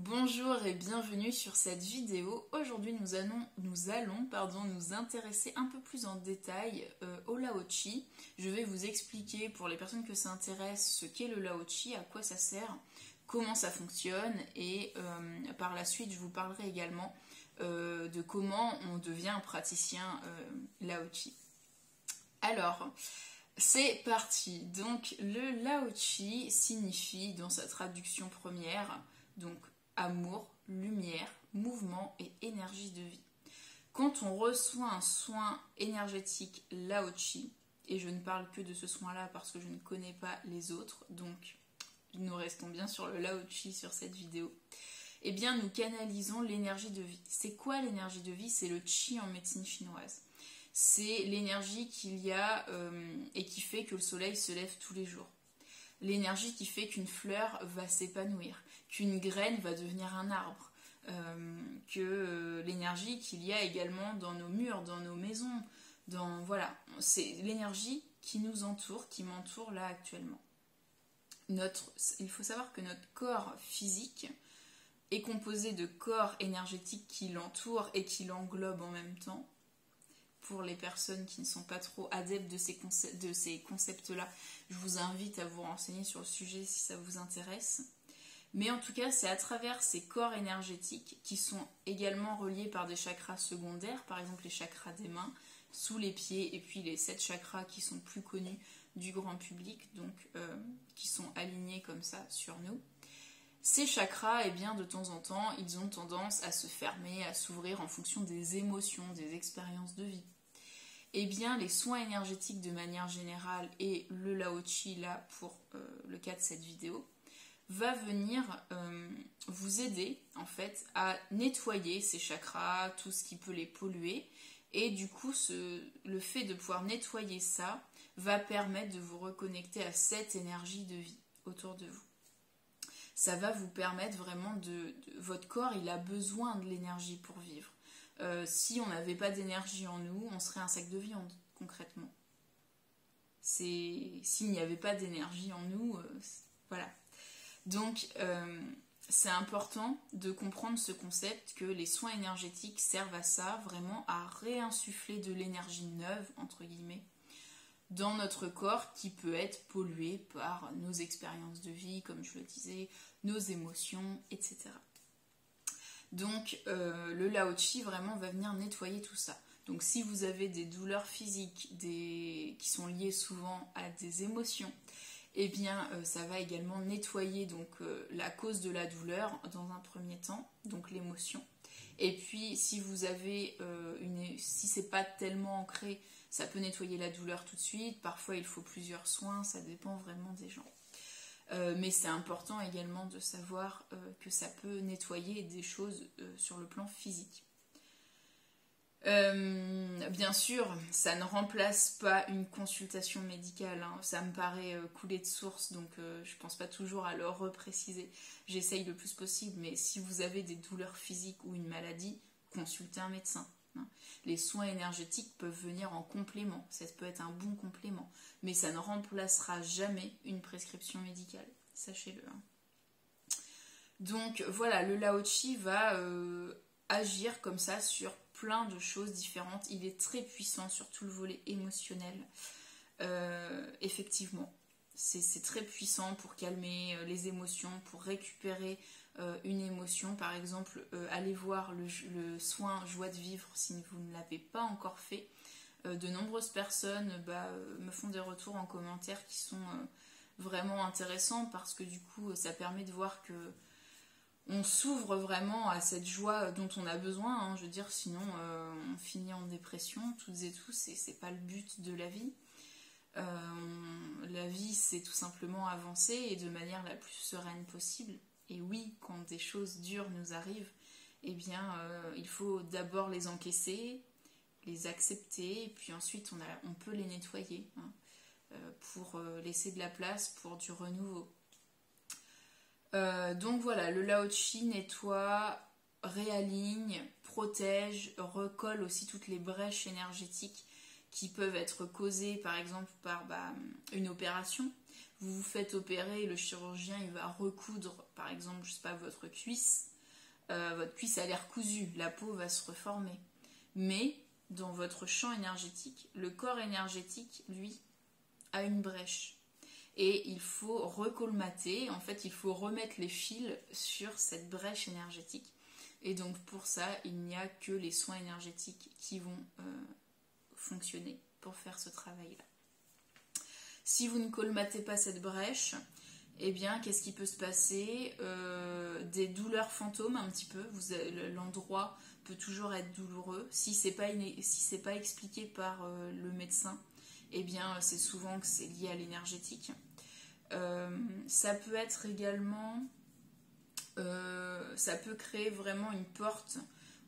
Bonjour et bienvenue sur cette vidéo. Aujourd'hui nous allons nous intéresser un peu plus en détail au Lao-Chi. Je vais vous expliquer pour les personnes que ça intéresse ce qu'est le Lao-Chi, à quoi ça sert, comment ça fonctionne et par la suite je vous parlerai également de comment on devient un praticien Lao-Chi. Alors, c'est parti. Donc le Lao-Chi signifie dans sa traduction première, donc amour, lumière, mouvement et énergie de vie. Quand on reçoit un soin énergétique Lao-Chi, et je ne parle que de ce soin-là parce que je ne connais pas les autres, donc nous restons bien sur le Lao-Chi sur cette vidéo, eh bien nous canalisons l'énergie de vie. C'est quoi l'énergie de vie? C'est le Qi en médecine chinoise. C'est l'énergie qu'il y a et qui fait que le soleil se lève tous les jours. L'énergie qui fait qu'une fleur va s'épanouir, qu'une graine va devenir un arbre, que l'énergie qu'il y a également dans nos murs, dans nos maisons, voilà, c'est l'énergie qui nous entoure, qui m'entoure là actuellement. Il faut savoir que notre corps physique est composé de corps énergétiques qui l'entourent et qui l'englobent en même temps. Pour les personnes qui ne sont pas trop adeptes de ces concepts-là, je vous invite à vous renseigner sur le sujet si ça vous intéresse. Mais en tout cas, c'est à travers ces corps énergétiques qui sont également reliés par des chakras secondaires, par exemple les chakras des mains, sous les pieds, et puis les 7 chakras qui sont plus connus du grand public, donc qui sont alignés comme ça sur nous. Ces chakras, eh bien, de temps en temps, ils ont tendance à se fermer, à s'ouvrir en fonction des émotions, des expériences de vie. Eh bien, les soins énergétiques de manière générale et le Lao-Chi, là, pour le cas de cette vidéo, va venir vous aider, en fait, à nettoyer ces chakras, tout ce qui peut les polluer. Et du coup, le fait de pouvoir nettoyer ça va permettre de vous reconnecter à cette énergie de vie autour de vous. Ça va vous permettre vraiment votre corps, il a besoin de l'énergie pour vivre. Si on n'avait pas d'énergie en nous, on serait un sac de viande, concrètement. S'il n'y avait pas d'énergie en nous, voilà. Donc, c'est important de comprendre ce concept que les soins énergétiques servent à ça, vraiment à réinsuffler de l'énergie neuve, entre guillemets, dans notre corps qui peut être pollué par nos expériences de vie, comme je le disais, nos émotions, etc. Donc le Lao-Chi vraiment va venir nettoyer tout ça. Donc si vous avez des douleurs physiques qui sont liées souvent à des émotions, eh bien ça va également nettoyer donc la cause de la douleur dans un premier temps, donc l'émotion. Et puis si vous avez si c'est pas tellement ancré, ça peut nettoyer la douleur tout de suite. Parfois il faut plusieurs soins, ça dépend vraiment des gens. Mais c'est important également de savoir que ça peut nettoyer des choses sur le plan physique. Bien sûr, ça ne remplace pas une consultation médicale, hein. Ça me paraît couler de source, donc je pense pas toujours à le repréciser. J'essaye le plus possible, mais si vous avez des douleurs physiques ou une maladie, consultez un médecin. Les soins énergétiques peuvent venir en complément, ça peut être un bon complément, mais ça ne remplacera jamais une prescription médicale, sachez-le. Donc voilà, le Lao-Chi va agir comme ça sur plein de choses différentes. Il est très puissant sur tout le volet émotionnel, effectivement. C'est très puissant pour calmer les émotions, pour récupérer une émotion. Par exemple, allez voir le soin joie de vivre si vous ne l'avez pas encore fait. De nombreuses personnes me font des retours en commentaire qui sont vraiment intéressants parce que du coup ça permet de voir que on s'ouvre vraiment à cette joie dont on a besoin, hein. Je veux dire, sinon on finit en dépression toutes et tous, et c'est pas le but de la vie. La vie, c'est tout simplement avancer et de manière la plus sereine possible. Et oui, quand des choses dures nous arrivent, eh bien, il faut d'abord les encaisser, les accepter, et puis ensuite on peut les nettoyer, hein, pour laisser de la place pour du renouveau. Donc voilà, le Lao-Chi nettoie, réaligne, protège, recolle aussi toutes les brèches énergétiques qui peuvent être causées par exemple par une opération. vous vous faites opérer, le chirurgien il va recoudre par exemple, je sais pas, votre cuisse a l'air cousue, la peau va se reformer. Mais dans votre champ énergétique, le corps énergétique, lui, a une brèche. Et il faut recolmater, en fait il faut remettre les fils sur cette brèche énergétique. Et donc pour ça, il n'y a que les soins énergétiques qui vont fonctionner pour faire ce travail-là. Si vous ne colmatez pas cette brèche, eh bien qu'est-ce qui peut se passer? Des douleurs fantômes un petit peu, l'endroit peut toujours être douloureux. Si c'est pas expliqué par le médecin, eh bien c'est souvent que c'est lié à l'énergétique. Ça peut être également, ça peut créer vraiment une porte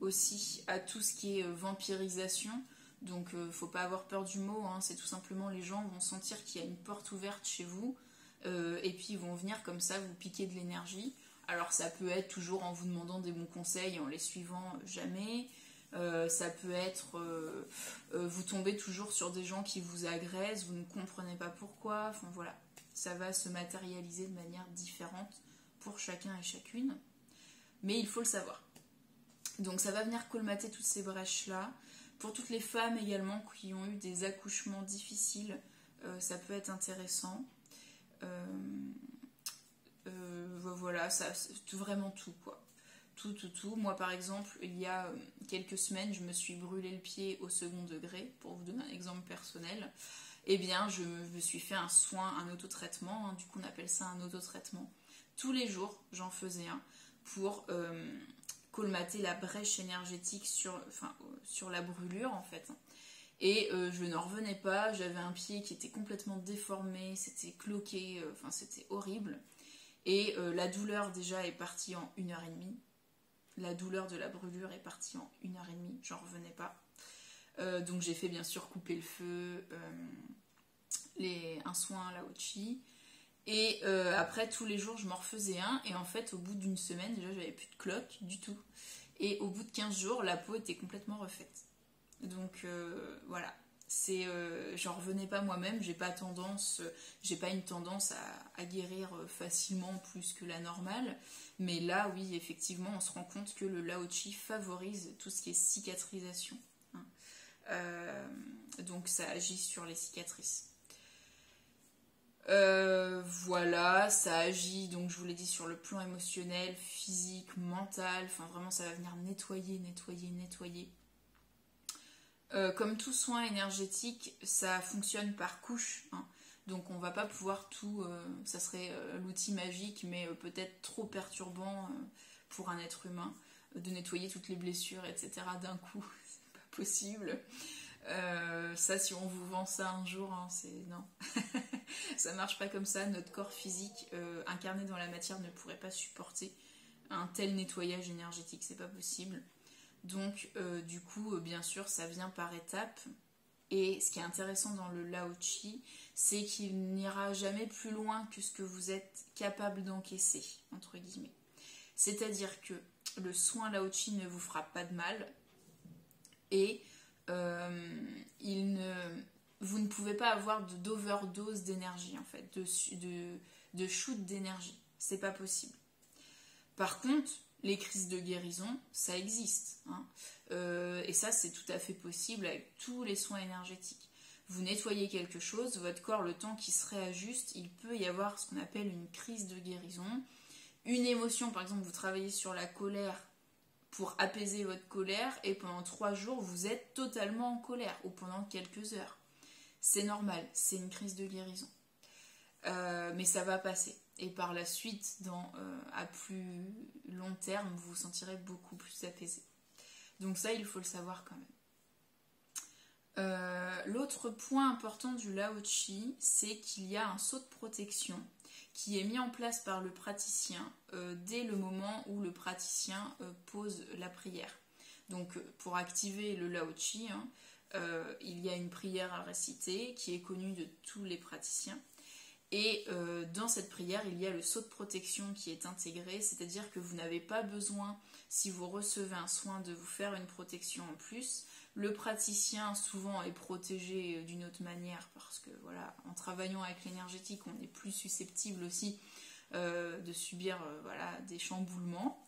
aussi à tout ce qui est vampirisation. Donc faut pas avoir peur du mot, hein, c'est tout simplement les gens vont sentir qu'il y a une porte ouverte chez vous et puis ils vont venir comme ça vous piquer de l'énergie. Alors ça peut être toujours en vous demandant des bons conseils, en les suivant jamais. Ça peut être vous tombez toujours sur des gens qui vous agressent, vous ne comprenez pas pourquoi, enfin voilà. Ça va se matérialiser de manière différente pour chacun et chacune. Mais il faut le savoir. Donc ça va venir colmater toutes ces brèches-là. Pour toutes les femmes également qui ont eu des accouchements difficiles, ça peut être intéressant. Voilà, ça, c'est vraiment tout quoi. Tout. Moi par exemple, il y a quelques semaines, je me suis brûlé le pied au second degré, pour vous donner un exemple personnel. Eh bien, je me suis fait un soin, un autotraitement, hein, du coup on appelle ça un autotraitement. Tous les jours, j'en faisais un pour colmater la brèche énergétique sur la brûlure en fait. Et je n'en revenais pas, j'avais un pied qui était complètement déformé, c'était cloqué, c'était horrible. Et la douleur déjà est partie en 1h30. La douleur de la brûlure est partie en 1h30, j'en revenais pas. Donc j'ai fait bien sûr couper le feu, un soin à Lao-Chi. Et après tous les jours je m'en refaisais un. Et en fait au bout d'une semaine déjà j'avais plus de cloques du tout. Et au bout de 15 jours la peau était complètement refaite. Donc voilà. J'en revenais pas moi-même, j'ai pas une tendance à guérir facilement plus que la normale, mais là oui effectivement on se rend compte que le Lao-Chi favorise tout ce qui est cicatrisation, hein. Donc ça agit sur les cicatrices. Voilà, ça agit donc je vous l'ai dit sur le plan émotionnel, physique, mental, enfin vraiment ça va venir nettoyer. Comme tout soin énergétique, ça fonctionne par couche, hein. Donc on va pas pouvoir tout, ça serait l'outil magique, mais peut-être trop perturbant pour un être humain, de nettoyer toutes les blessures, etc. d'un coup, c'est pas possible. Ça, si on vous vend ça un jour, hein, non, ça marche pas comme ça. Notre corps physique incarné dans la matière ne pourrait pas supporter un tel nettoyage énergétique, c'est pas possible. Donc du coup bien sûr ça vient par étapes, et ce qui est intéressant dans le Lao-Chi, c'est qu'il n'ira jamais plus loin que ce que vous êtes capable d'encaisser, entre guillemets. C'est-à-dire que le soin Lao-Chi ne vous fera pas de mal, et vous ne pouvez pas avoir d'overdose d'énergie en fait, de shoot d'énergie, c'est pas possible. Par contre, les crises de guérison, ça existe, hein. Et ça, c'est tout à fait possible avec tous les soins énergétiques. Vous nettoyez quelque chose, votre corps, le temps qu'il se réajuste, il peut y avoir ce qu'on appelle une crise de guérison. Une émotion, par exemple, vous travaillez sur la colère pour apaiser votre colère, et pendant 3 jours, vous êtes totalement en colère, ou pendant quelques heures. C'est normal, c'est une crise de guérison. Mais ça va passer. Et par la suite, à plus long terme, vous vous sentirez beaucoup plus apaisé. Donc ça, il faut le savoir quand même. L'autre point important du Lao-Chi, c'est qu'il y a un sceau de protection qui est mis en place par le praticien dès le moment où le praticien pose la prière. Donc pour activer le Lao-Chi, hein, il y a une prière à réciter qui est connue de tous les praticiens. Et dans cette prière, il y a le sceau de protection qui est intégré, c'est-à-dire que vous n'avez pas besoin, si vous recevez un soin, de vous faire une protection en plus. Le praticien souvent est protégé d'une autre manière parce que voilà, en travaillant avec l'énergétique, on est plus susceptible aussi de subir voilà, des chamboulements.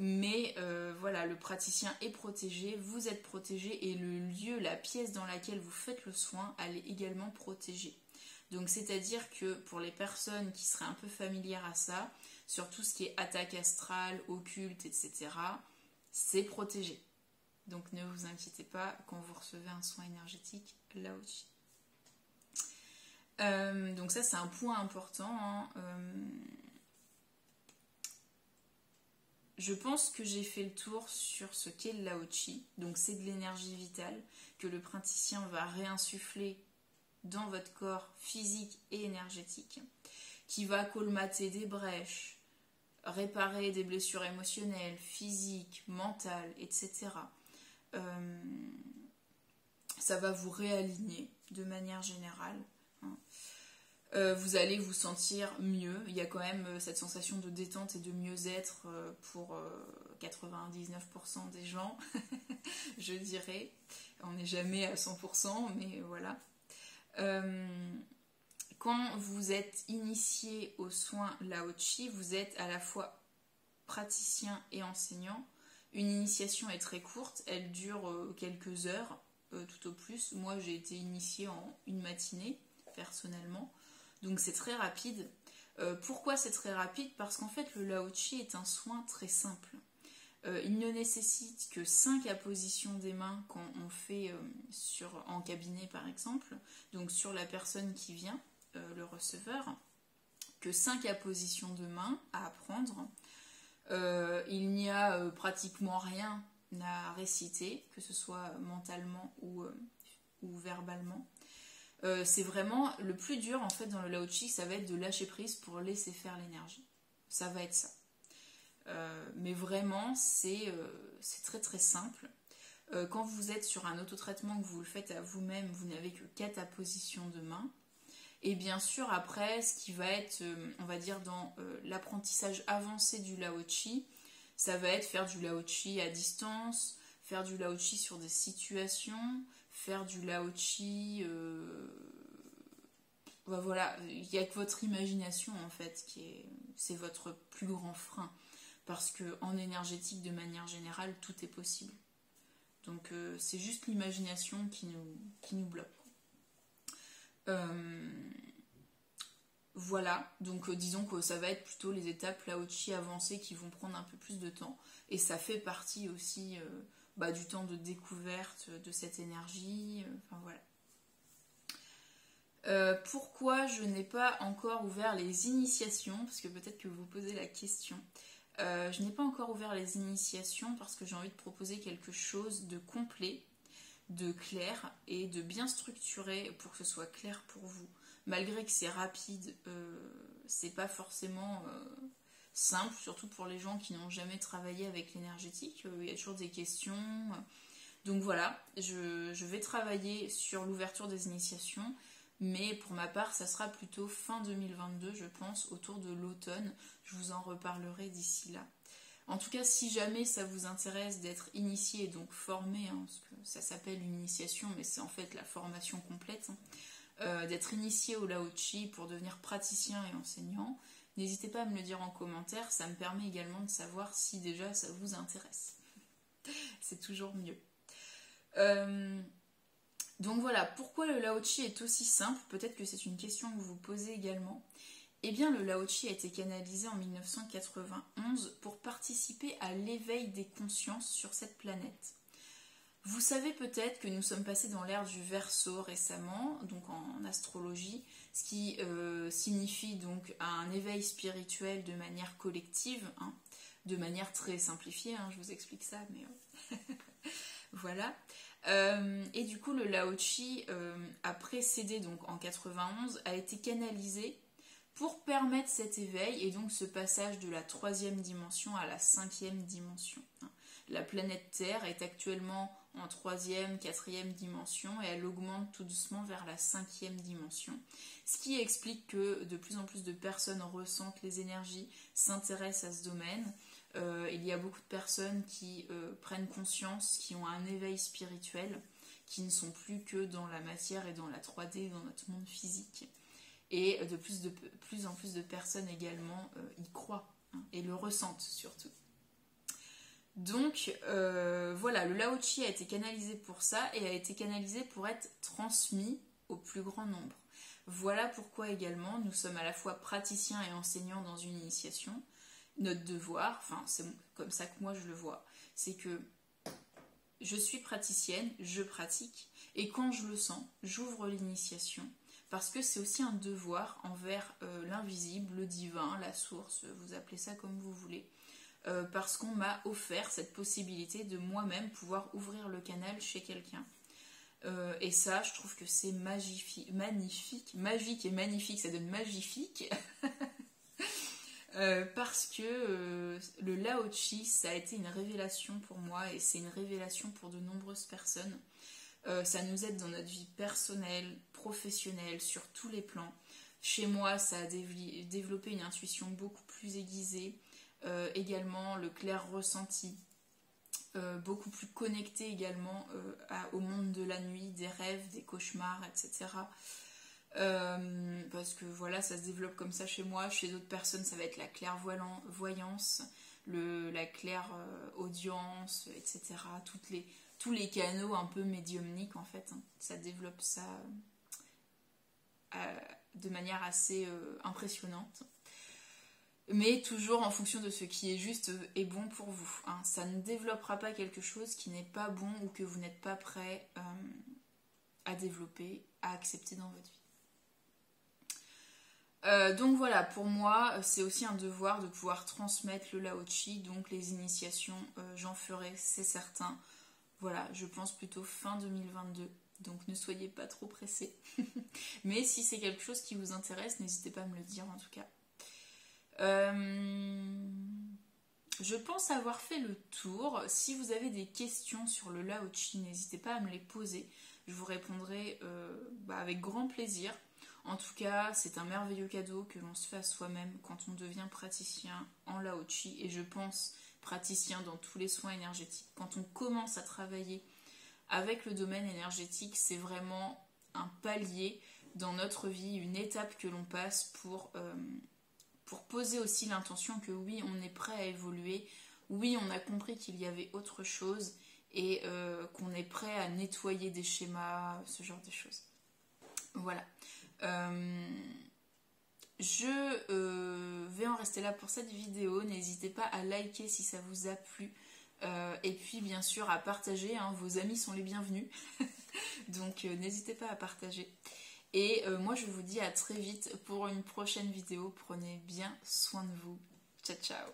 Mais voilà, le praticien est protégé, vous êtes protégé et le lieu, la pièce dans laquelle vous faites le soin, elle est également protégée. Donc c'est-à-dire que pour les personnes qui seraient un peu familières à ça, sur tout ce qui est attaque astrale, occulte, etc., c'est protégé. Donc ne vous inquiétez pas quand vous recevez un soin énergétique Lao-Chi. Donc ça c'est un point important. Hein. Je pense que j'ai fait le tour sur ce qu'est le Lao-Chi. Donc c'est de l'énergie vitale que le praticien va réinsuffler dans votre corps physique et énergétique, qui va colmater des brèches, réparer des blessures émotionnelles, physiques, mentales, etc. Ça va vous réaligner de manière générale. Vous allez vous sentir mieux. Il y a quand même cette sensation de détente et de mieux-être pour 99% des gens, je dirais. On n'est jamais à 100%, mais voilà. Quand vous êtes initié aux soins Lao-Chi, vous êtes à la fois praticien et enseignant. Une initiation est très courte, elle dure quelques heures, tout au plus. Moi, j'ai été initiée en une matinée, personnellement. Donc c'est très rapide. Pourquoi c'est très rapide? Parce qu'en fait, le Lao-Chi est un soin très simple. Il ne nécessite que 5 appositions des mains quand on fait en cabinet par exemple, donc sur la personne qui vient, le receveur, que 5 appositions de mains à apprendre. Il n'y a pratiquement rien à réciter, que ce soit mentalement ou verbalement. C'est vraiment le plus dur en fait dans le Lao-Chi, ça va être de lâcher prise pour laisser faire l'énergie. Ça va être ça. Mais vraiment, c'est très très simple. Quand vous êtes sur un autotraitement, que vous le faites à vous-même, vous n'avez que 4 appositions de main. Et bien sûr, après, ce qui va être, on va dire, dans l'apprentissage avancé du Lao-Chi, ça va être faire du Lao-Chi à distance, faire du Lao-Chi sur des situations, faire du Lao-Chi... voilà, il n'y a que votre imagination, en fait, c'est votre plus grand frein. Parce qu'en énergétique, de manière générale, tout est possible. Donc c'est juste l'imagination qui nous bloque. Voilà, donc disons que ça va être plutôt les étapes Lao-Chi avancées qui vont prendre un peu plus de temps. Et ça fait partie aussi du temps de découverte de cette énergie. Enfin voilà. Pourquoi je n'ai pas encore ouvert les initiations? Parce que peut-être que vous vous posez la question. Je n'ai pas encore ouvert les initiations parce que j'ai envie de proposer quelque chose de complet, de clair et de bien structuré pour que ce soit clair pour vous. Malgré que c'est rapide, c'est pas forcément simple, surtout pour les gens qui n'ont jamais travaillé avec l'énergétique. Il y a toujours des questions. Donc voilà, je vais travailler sur l'ouverture des initiations. Mais pour ma part, ça sera plutôt fin 2022, je pense, autour de l'automne. Je vous en reparlerai d'ici là. En tout cas, si jamais ça vous intéresse d'être initié, donc formé, parce que ça s'appelle une initiation, mais c'est en fait la formation complète, d'être initié au Lao-Chi pour devenir praticien et enseignant, n'hésitez pas à me le dire en commentaire, ça me permet également de savoir si déjà ça vous intéresse. C'est toujours mieux. Donc voilà, pourquoi le Lao-Chi est aussi simple? Peut-être que c'est une question que vous vous posez également. Eh bien, le Lao-Chi a été canalisé en 1991 pour participer à l'éveil des consciences sur cette planète. Vous savez peut-être que nous sommes passés dans l'ère du Verseau récemment, donc en astrologie, ce qui signifie donc un éveil spirituel de manière collective, de manière très simplifiée, je vous explique ça, mais voilà. Et du coup, le Lao-Chi a précédé, donc en 91, a été canalisé pour permettre cet éveil et donc ce passage de la 3e dimension à la 5e dimension. La planète Terre est actuellement en 3e, 4e dimension et elle augmente tout doucement vers la 5e dimension. Ce qui explique que de plus en plus de personnes ressentent les énergies, s'intéressent à ce domaine. Il y a beaucoup de personnes qui prennent conscience, qui ont un éveil spirituel, qui ne sont plus que dans la matière et dans la 3D, dans notre monde physique. Et de plus en plus de personnes également y croient, hein, et le ressentent surtout. Donc voilà, le Lao-Chi a été canalisé pour ça et a été canalisé pour être transmis au plus grand nombre. Voilà pourquoi également nous sommes à la fois praticiens et enseignants dans une initiation. Notre devoir, enfin c'est comme ça que moi je le vois, c'est que je suis praticienne, je pratique et quand je le sens, j'ouvre l'initiation parce que c'est aussi un devoir envers l'invisible, le divin, la source, vous appelez ça comme vous voulez. Parce qu'on m'a offert cette possibilité de moi-même pouvoir ouvrir le canal chez quelqu'un. Et ça, je trouve que c'est magique et magnifique, ça donne magifique. Parce que le Lao-Chi, ça a été une révélation pour moi et c'est une révélation pour de nombreuses personnes. Ça nous aide dans notre vie personnelle, professionnelle, sur tous les plans. Chez moi, ça a développé une intuition beaucoup plus aiguisée. Également le clair ressenti, beaucoup plus connecté également au monde de la nuit, des rêves, des cauchemars, etc. Parce que voilà, ça se développe comme ça chez moi. Chez d'autres personnes, ça va être la clairvoyance, la claire audience, etc. Tous les canaux un peu médiumniques en fait, hein. Ça développe ça de manière assez impressionnante. Mais toujours en fonction de ce qui est juste et bon pour vous, hein. Ça ne développera pas quelque chose qui n'est pas bon ou que vous n'êtes pas prêt à développer, à accepter dans votre vie. Donc voilà, pour moi, c'est aussi un devoir de pouvoir transmettre le Lao-Chi, donc les initiations, j'en ferai, c'est certain. Voilà, je pense plutôt fin 2022, donc ne soyez pas trop pressés. Mais si c'est quelque chose qui vous intéresse, n'hésitez pas à me le dire en tout cas. Je pense avoir fait le tour. Si vous avez des questions sur le Lao-Chi, n'hésitez pas à me les poser. Je vous répondrai avec grand plaisir. En tout cas, c'est un merveilleux cadeau que l'on se fait à soi-même quand on devient praticien en Lao-Chi. Et je pense praticien dans tous les soins énergétiques. Quand on commence à travailler avec le domaine énergétique, c'est vraiment un palier dans notre vie, une étape que l'on passe pour poser aussi l'intention que oui, on est prêt à évoluer, oui, on a compris qu'il y avait autre chose et qu'on est prêt à nettoyer des schémas, ce genre de choses. Voilà. Je vais en rester là pour cette vidéo. N'hésitez pas à liker si ça vous a plu. Et puis bien sûr à partager, hein, vos amis sont les bienvenus. Donc n'hésitez pas à partager. Et moi je vous dis à très vite pour une prochaine vidéo. Prenez bien soin de vous. Ciao ciao.